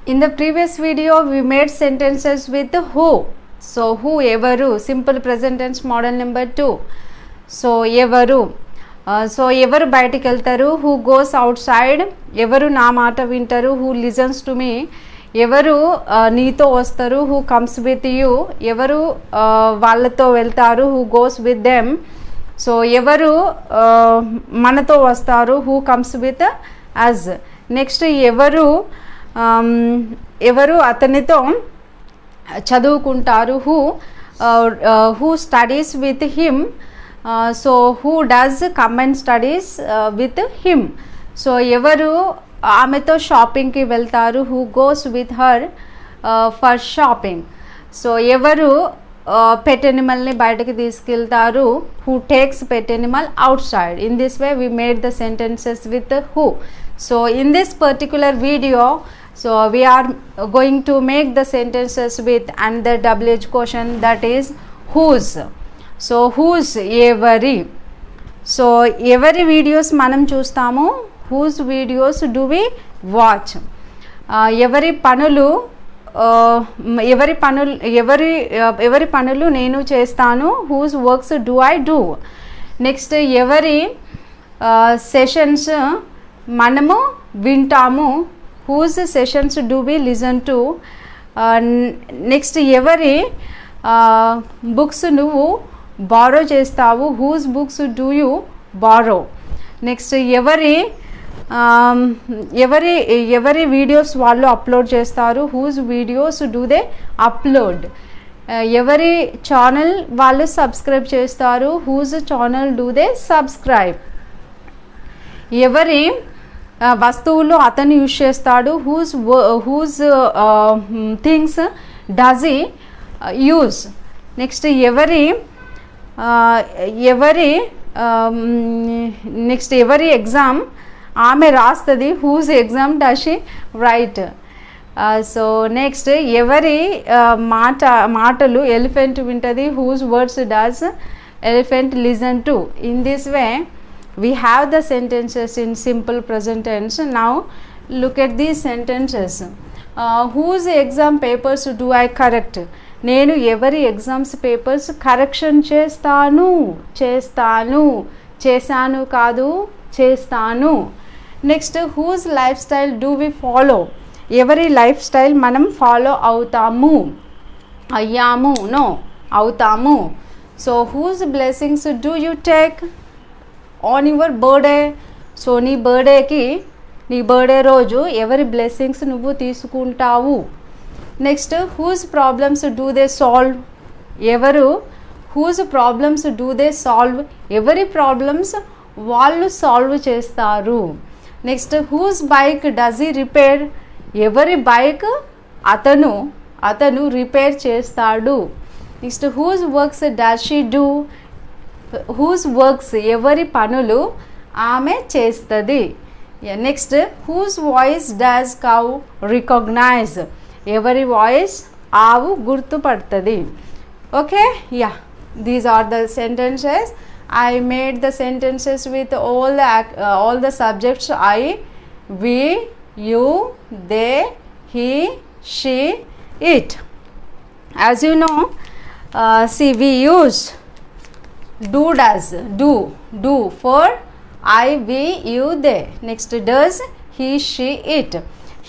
In the previous video we made sentences with who. So who, evaru, simple present tense model number 2. So evaru, so evaru బయటికి వెళ్తారు, who goes outside, ఎవరు నా మాట వింటారు, who listens to me, ఎవరు నీతో వస్తారు, who comes with you, ఎవరు వాళ్ళతో వెళ్తారు, who goes with them. So ఎవరు మనతో వస్తారు, who comes with us. Next ఎవరు ఎవరు అతనితో చదువుకుంటారు, who studies with him. So who does come and studies with him. So ఎవరు ఆమెతో షాపింగ్కి వెళ్తారు, who goes with her for shopping. So ఎవరు పెట్ ఎనిమల్ని బయటకి తీసుకెళ్తారు, who takes pet animal outside. In this way we made the sentences with who. So in this particular video, so we are going to make the sentences with another WH question, that is whose. So whose, ఎవరి. So ఎవరి videos మనం చూస్తాము, whose videos do we watch. ఎవరి పనులు ఎవరి పనులు నేను చేస్తాను, whose works do I do. Next ఎవరి సెషన్స్ మనము వింటాము, whose sessions do we listen to. Next ఎవరి బుక్స్ నువ్వు బారో చేస్తావు, whose books do you borrow. Next ఎవరి వీడియోస్ వాళ్ళు అప్లోడ్ చేస్తారు, whose videos do they upload. ఎవరి ఛానల్ వాళ్ళు సబ్స్క్రైబ్ చేస్తారు, whose channel do they subscribe. ఎవరి వస్తువులు అతను యూజ్ చేస్తాడు, whose things does he use. Next next ఎవరి ఎగ్జామ్ ఆమె రాస్తుంది, whose exam does she write. So next ఎవరి మాటలు ఎలిఫెంట్ వింటుంది, whose words does elephant listen to. In this way we have the sentences in simple present tense. Now look at these sentences. Whose exam papers do I correct. నేను ఎవరి exams papers correction చేస్తాను, చేశాను కాదు, చేస్తాను. Next whose life style do we follow. ఎవరి life style మనం follow అవుతాము, అయ్యాము, నో అవుతాము. So whose blessings do you take on your birthday. So నీ బర్త్డే రోజు ఎవరి బ్లెస్సింగ్స్ నువ్వు తీసుకుంటావు. Next whose problems do they solve. whose problems do they solve. ఎవరి ప్రాబ్లమ్స్ వాళ్ళు సాల్వ్ చేస్తారు. Next whose bike does he repair. ఎవరి bike అతను రిపేర్ చేస్తాడు. Next whose works does she do. whose works ఎవరి పనులు ఆమె చేస్తుంది. Next whose voice does cow recognize. ఎవరి వాయిస్ ఆవు గుర్తుపడుతుంది. Okay, yeah, these are the sentences. I made the sentences with all the subjects I, we, you, they, he, she, it. As you know, see, we use do for I, we, you, they. Next does, he, she, it.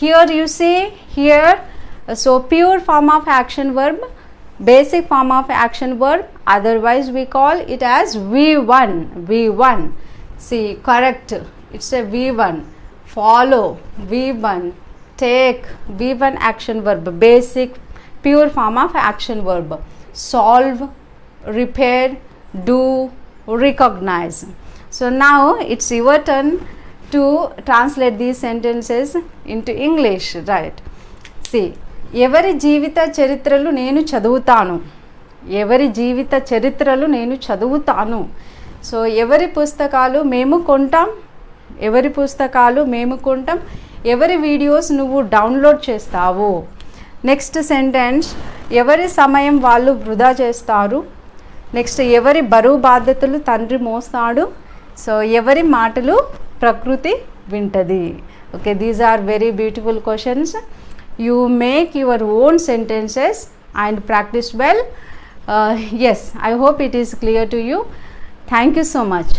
Here you see, so pure form of action verb, basic form of action verb, otherwise we call it as V1. See, correct, it's a V1. Follow, V1. Take, V1 action verb, basic pure form of action verb. Solve, repair, do, recognize. So now it's your turn to translate these sentences into English, right? See, ఎవరి జీవిత చరిత్రలు నేను చదువుతాను. So ఎవరి పుస్తకాలు మేము కొంటాం, ఎవరి videos నువ్వు డౌన్లోడ్ చేస్తావు. నెక్స్ట్ సెంటెన్స్, ఎవరి సమయం వాళ్ళు వృధా చేస్తారు. నెక్స్ట్ ఎవరి బరువు బాధ్యతలు తండ్రి మోస్తాడు. సో ఎవరి మాటలు ప్రకృతి వింటది. Okay, these are very beautiful questions. you make your own sentences and practice well. Yes, I hope it is clear to you. Thank you so much.